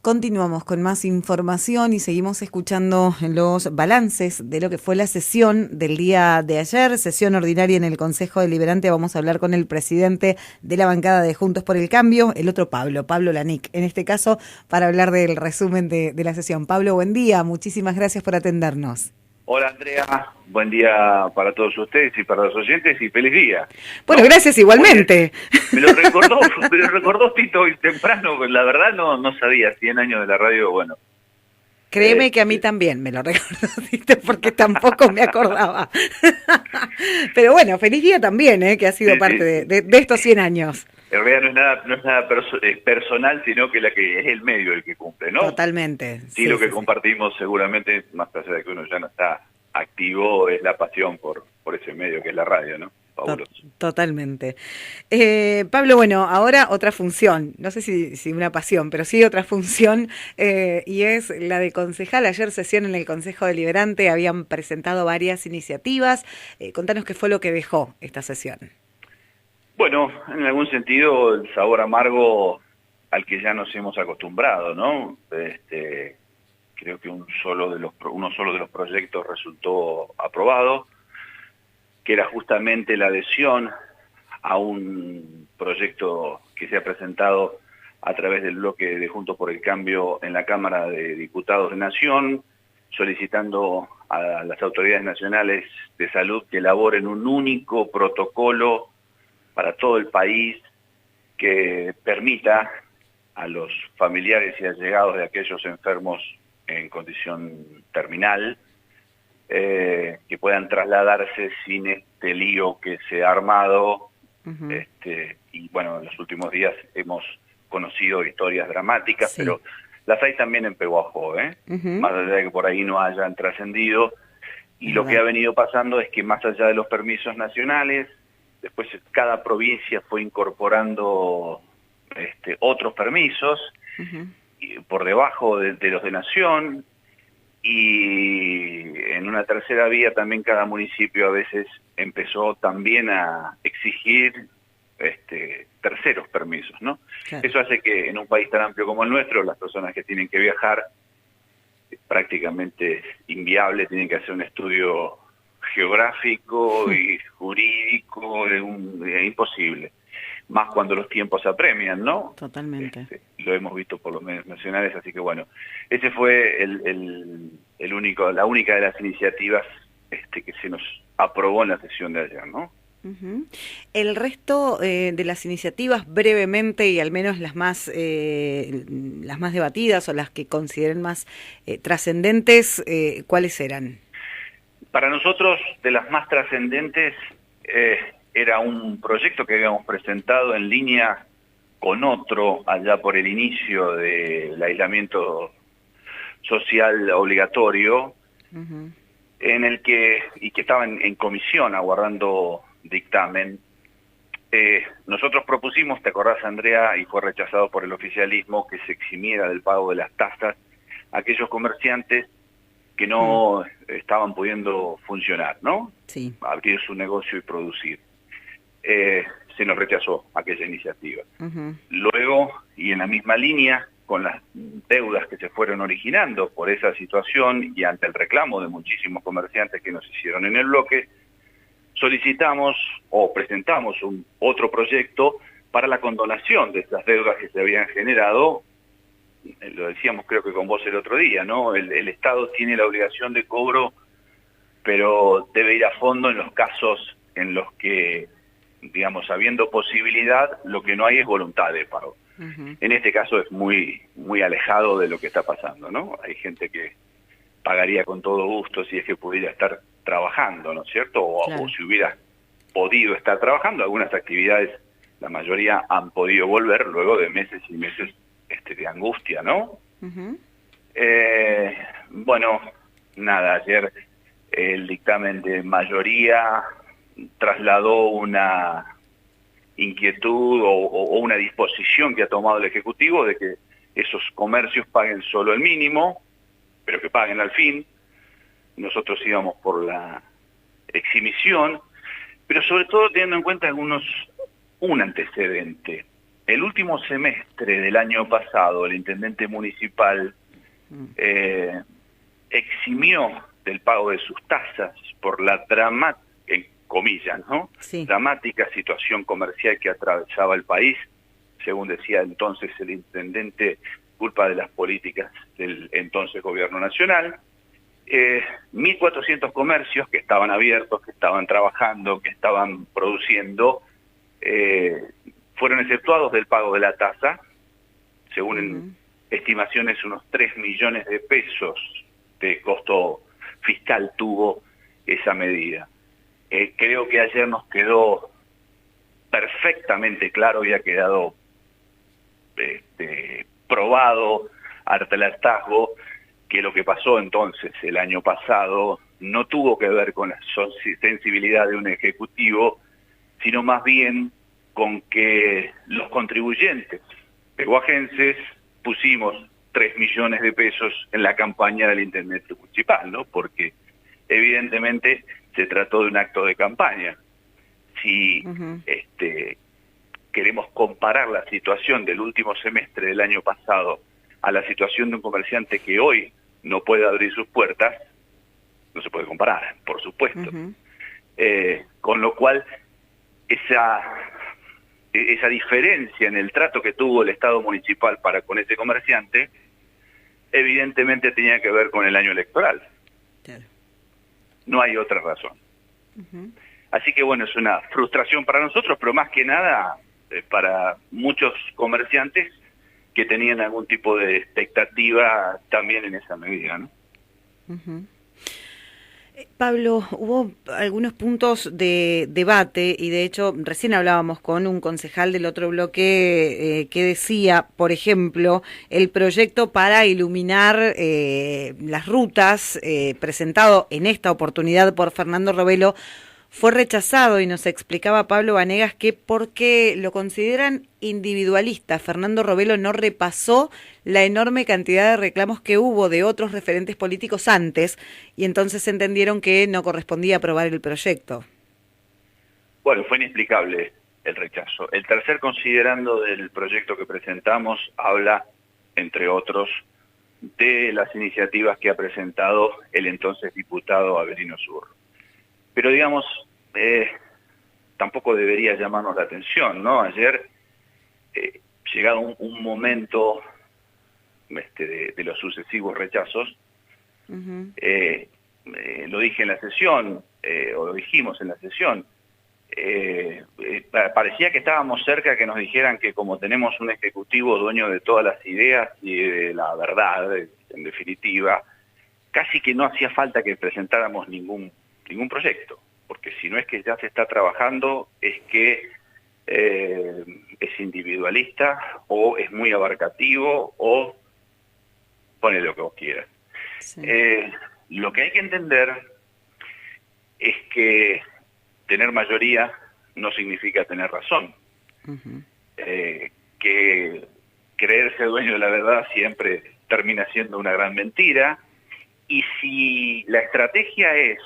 Continuamos con más información y seguimos escuchando los balances de lo que fue la sesión del día de ayer, sesión ordinaria en el Consejo Deliberante. Vamos a hablar con el presidente de la bancada de Juntos por el Cambio, el otro Pablo Lanic, en este caso, para hablar del resumen de la sesión. Pablo, buen día, muchísimas gracias por atendernos. Hola Andrea, buen día para todos ustedes y para los oyentes y feliz día. Bueno, ¿No? gracias igualmente. Me lo recordó Tito hoy temprano, la verdad no sabía, 100 años de la radio, bueno. Créeme que a mí también me lo recordaste porque tampoco me acordaba. Pero bueno, feliz día también, que ha sido parte de estos 100 años. En realidad no es nada personal, sino que es el medio el que cumple, ¿no? Totalmente. Sí, lo que compartimos seguramente, más allá de que uno ya no está activo, es la pasión por ese medio que es la radio, ¿no? Fabuloso. Totalmente. Pablo, bueno, ahora otra función, no sé si una pasión, pero sí otra función, y es la de concejal. Ayer sesión en el Consejo Deliberante, habían presentado varias iniciativas. Contanos qué fue lo que dejó esta sesión. Bueno, en algún sentido el sabor amargo al que ya nos hemos acostumbrado, ¿no? Creo que uno solo de los proyectos resultó aprobado, que era justamente la adhesión a un proyecto que se ha presentado a través del bloque de Juntos por el Cambio en la Cámara de Diputados de Nación, solicitando a las autoridades nacionales de salud que elaboren un único protocolo para todo el país que permita a los familiares y allegados de aquellos enfermos en condición terminal que puedan trasladarse sin este lío que se ha armado. Y bueno, en los últimos días hemos conocido historias dramáticas, sí, pero las hay también en Pehuajó, más allá de que por ahí no hayan trascendido. Y lo que ha venido pasando es que más allá de los permisos nacionales, después cada provincia fue incorporando otros permisos por debajo de los de Nación, y en una tercera vía también cada municipio a veces empezó también a exigir terceros permisos, ¿no? Claro. Eso hace que en un país tan amplio como el nuestro, las personas que tienen que viajar, prácticamente inviable, tienen que hacer un estudio geográfico y jurídico, es imposible. Más cuando los tiempos apremian, ¿no? Totalmente. Lo hemos visto por los medios nacionales, así que bueno, ese fue la única de las iniciativas que se nos aprobó en la sesión de ayer, ¿no? El resto de las iniciativas, brevemente, y al menos las más debatidas o las que consideren más trascendentes, ¿cuáles eran? Para nosotros, de las más trascendentes, era un proyecto que habíamos presentado en línea con otro allá por el inicio del aislamiento social obligatorio, en el que estaba en comisión aguardando dictamen. Nosotros propusimos, te acordás Andrea, y fue rechazado por el oficialismo, que se eximiera del pago de las tasas a aquellos comerciantes que no estaban pudiendo funcionar, ¿no? Sí. Abrir su negocio y producir. Se nos rechazó aquella iniciativa. Luego, y en la misma línea, con las deudas que se fueron originando por esa situación y ante el reclamo de muchísimos comerciantes que nos hicieron en el bloque, solicitamos o presentamos otro proyecto para la condonación de estas deudas que se habían generado. Lo decíamos creo que con vos el otro día, ¿no? El Estado tiene la obligación de cobro, pero debe ir a fondo en los casos en los que, digamos, habiendo posibilidad, lo que no hay es voluntad de pago. En este caso es muy alejado de lo que está pasando, ¿no? Hay gente que pagaría con todo gusto si es que pudiera estar trabajando, ¿no es cierto? Claro. O si hubiera podido estar trabajando. Algunas actividades, la mayoría han podido volver luego de meses y meses de angustia, ¿no? Bueno, nada, ayer el dictamen de mayoría trasladó una inquietud o una disposición que ha tomado el Ejecutivo de que esos comercios paguen solo el mínimo, pero que paguen al fin. Nosotros íbamos por la exhibición, pero sobre todo teniendo en cuenta un antecedente. el último semestre del año pasado, el intendente municipal eximió del pago de sus tasas por la dramática, en comillas, ¿no? Sí. Dramática situación comercial que atravesaba el país, según decía entonces el intendente, culpa de las políticas del entonces gobierno nacional. 1.400 comercios que estaban abiertos, que estaban trabajando, que estaban produciendo, fueron exceptuados del pago de la tasa, según estimaciones unos 3 millones de pesos de costo fiscal tuvo esa medida. Creo que ayer nos quedó perfectamente claro y ha quedado probado hasta el hartazgo que lo que pasó entonces el año pasado no tuvo que ver con la sensibilidad de un ejecutivo, sino más bien con que los contribuyentes pehuajenses pusimos 3 millones de pesos en la campaña del intendente municipal, ¿no? Porque evidentemente se trató de un acto de campaña. Si queremos comparar la situación del último semestre del año pasado a la situación de un comerciante que hoy no puede abrir sus puertas, no se puede comparar, por supuesto. Con lo cual, esa diferencia en el trato que tuvo el Estado municipal para con ese comerciante, evidentemente tenía que ver con el año electoral. Claro. No hay otra razón. Así que bueno, es una frustración para nosotros, pero más que nada para muchos comerciantes que tenían algún tipo de expectativa también en esa medida, ¿no? Pablo, hubo algunos puntos de debate y de hecho recién hablábamos con un concejal del otro bloque que decía, por ejemplo, el proyecto para iluminar las rutas presentado en esta oportunidad por Fernando Rovelo fue rechazado y nos explicaba Pablo Vanegas que porque lo consideran individualista, Fernando Rovelo no repasó la enorme cantidad de reclamos que hubo de otros referentes políticos antes y entonces entendieron que no correspondía aprobar el proyecto. Bueno, fue inexplicable el rechazo. El tercer considerando del proyecto que presentamos habla, entre otros, de las iniciativas que ha presentado el entonces diputado Avelino Zurro. Pero digamos, tampoco debería llamarnos la atención, ¿no? Ayer, llegado un momento de los sucesivos rechazos, lo dije en la sesión, o lo dijimos en la sesión, parecía que estábamos cerca que nos dijeran que como tenemos un ejecutivo dueño de todas las ideas y de la verdad, en definitiva, casi que no hacía falta que presentáramos ningún proyecto, porque si no es que ya se está trabajando, es que es individualista, o es muy abarcativo, o pone lo que vos quieras. Sí. Lo que hay que entender es que tener mayoría no significa tener razón. Que creerse dueño de la verdad siempre termina siendo una gran mentira, y si la estrategia es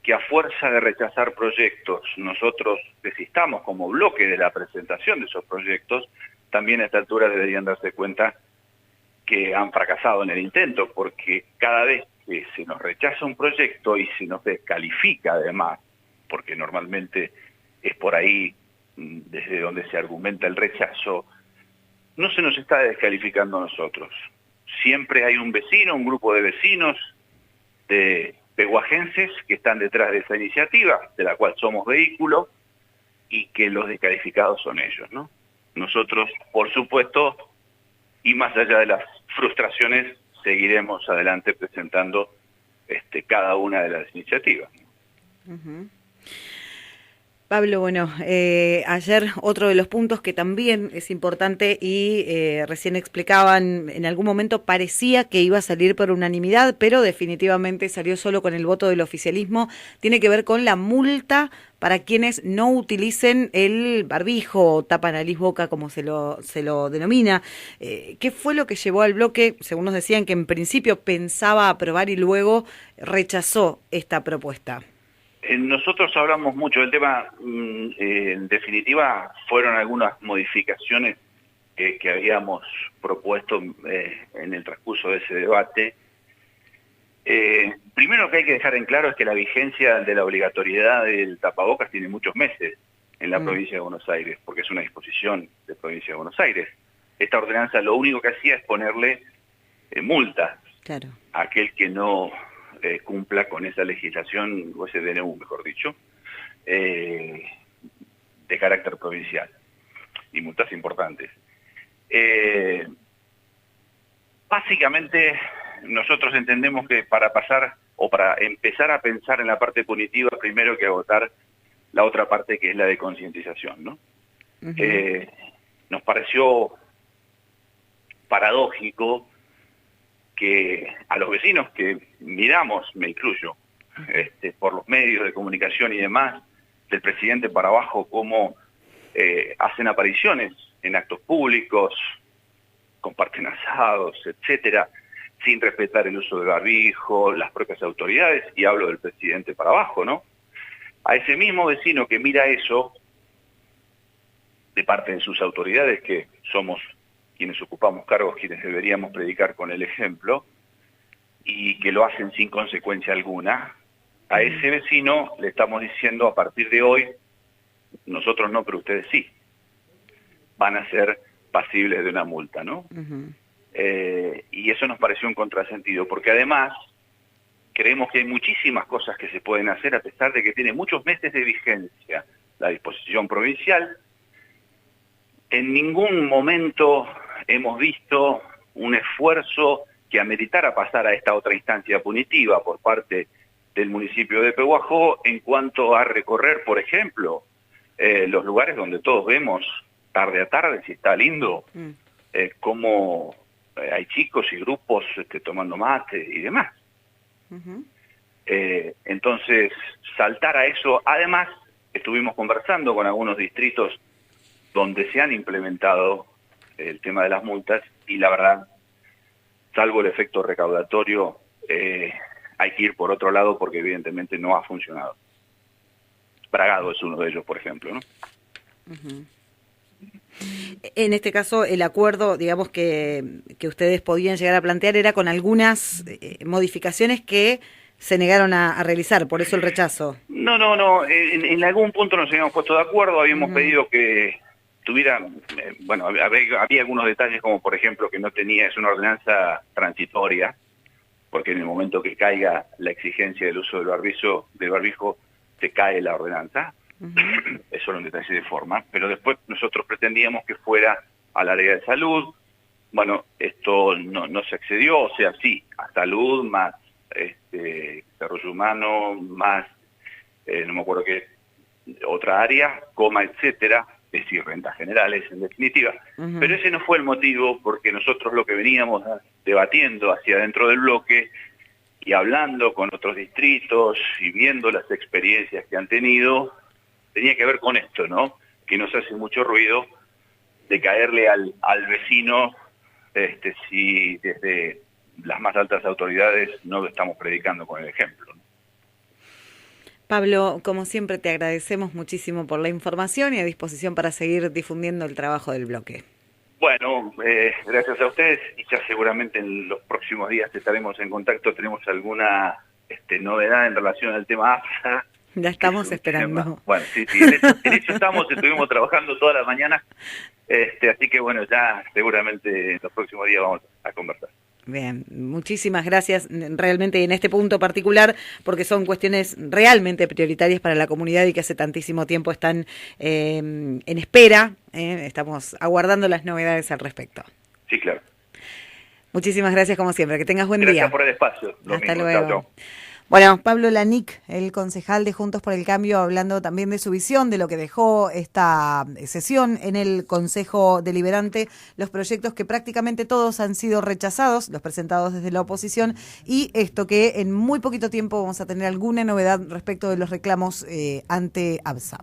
que a fuerza de rechazar proyectos nosotros desistamos como bloque de la presentación de esos proyectos, también a esta altura deberían darse cuenta que han fracasado en el intento, porque cada vez que se nos rechaza un proyecto y se nos descalifica además, porque normalmente es por ahí desde donde se argumenta el rechazo, no se nos está descalificando a nosotros. Siempre hay un vecino, un grupo de vecinos, de pehuajenses que están detrás de esa iniciativa, de la cual somos vehículo, y que los descalificados son ellos, ¿no? Nosotros, por supuesto, y más allá de las frustraciones, seguiremos adelante presentando cada una de las iniciativas. Pablo, bueno, ayer otro de los puntos que también es importante y recién explicaban, en algún momento parecía que iba a salir por unanimidad, pero definitivamente salió solo con el voto del oficialismo, tiene que ver con la multa para quienes no utilicen el barbijo o tapa nariz boca, como se lo denomina. ¿Qué fue lo que llevó al bloque, según nos decían, que en principio pensaba aprobar y luego rechazó esta propuesta? Nosotros hablamos mucho del tema, en definitiva fueron algunas modificaciones que habíamos propuesto en el transcurso de ese debate. Primero que hay que dejar en claro es que la vigencia de la obligatoriedad del tapabocas tiene muchos meses en la provincia de Buenos Aires, porque es una disposición de provincia de Buenos Aires. Esta ordenanza lo único que hacía es ponerle multas a aquel que no cumpla con esa legislación, o ese DNU, mejor dicho, de carácter provincial, y multas importantes. Básicamente, nosotros entendemos que para pasar o para empezar a pensar en la parte punitiva, primero hay que agotar la otra parte, que es la de concientización, ¿no? Nos pareció paradójico que a los vecinos que miramos, me incluyo, por los medios de comunicación y demás, del presidente para abajo, cómo hacen apariciones en actos públicos, comparten asados, etcétera, sin respetar el uso del barbijo, las propias autoridades, y hablo del presidente para abajo, ¿no? A ese mismo vecino que mira eso, de parte de sus autoridades, que somos quienes ocupamos cargos, quienes deberíamos predicar con el ejemplo, y que lo hacen sin consecuencia alguna, a ese vecino le estamos diciendo, a partir de hoy, nosotros no, pero ustedes sí, van a ser pasibles de una multa, ¿no? Y eso nos pareció un contrasentido, porque además creemos que hay muchísimas cosas que se pueden hacer, a pesar de que tiene muchos meses de vigencia la disposición provincial. En ningún momento hemos visto un esfuerzo que ameritara pasar a esta otra instancia punitiva por parte del municipio de Pehuajó en cuanto a recorrer, por ejemplo, los lugares donde todos vemos tarde a tarde, si está lindo, cómo hay chicos y grupos tomando mate y demás. Entonces, saltar a eso. Además, estuvimos conversando con algunos distritos donde se han implementado el tema de las multas, y la verdad, salvo el efecto recaudatorio, hay que ir por otro lado, porque evidentemente no ha funcionado. Bragado es uno de ellos, por ejemplo, ¿no? En este caso, el acuerdo, digamos, que ustedes podían llegar a plantear era con algunas modificaciones que se negaron a realizar, por eso el rechazo. No. En algún punto nos habíamos puesto de acuerdo, habíamos pedido que tuviera, había algunos detalles, como por ejemplo que no tenía, es una ordenanza transitoria, porque en el momento que caiga la exigencia del uso del barbijo, te cae la ordenanza. Es solo un detalle de forma, pero después nosotros pretendíamos que fuera al área de salud. Bueno, esto no se accedió, o sea, sí, a salud más desarrollo humano, más, no me acuerdo qué, otra área, etcétera, es decir, rentas generales en definitiva. Pero ese no fue el motivo, porque nosotros lo que veníamos debatiendo hacia dentro del bloque y hablando con otros distritos y viendo las experiencias que han tenido, tenía que ver con esto, ¿no? Que nos hace mucho ruido de caerle al vecino si desde las más altas autoridades no lo estamos predicando con el ejemplo, ¿no? Pablo, como siempre te agradecemos muchísimo por la información y a disposición para seguir difundiendo el trabajo del bloque. Bueno, gracias a ustedes, y ya seguramente en los próximos días estaremos en contacto. Tenemos alguna novedad en relación al tema AFSA. Ya estamos esperando. Tema. Bueno, sí, en eso estuvimos trabajando toda la mañana, así que bueno, ya seguramente en los próximos días vamos a conversar. Bien, muchísimas gracias realmente en este punto particular, porque son cuestiones realmente prioritarias para la comunidad y que hace tantísimo tiempo están en espera. Estamos aguardando las novedades al respecto. Sí, claro. Muchísimas gracias como siempre, que tengas buen día. Gracias por el espacio. Hasta luego. Chau. Bueno, Pablo Lanic, el concejal de Juntos por el Cambio, hablando también de su visión, de lo que dejó esta sesión en el Consejo Deliberante, los proyectos que prácticamente todos han sido rechazados, los presentados desde la oposición, y esto que en muy poquito tiempo vamos a tener alguna novedad respecto de los reclamos ante ABSA.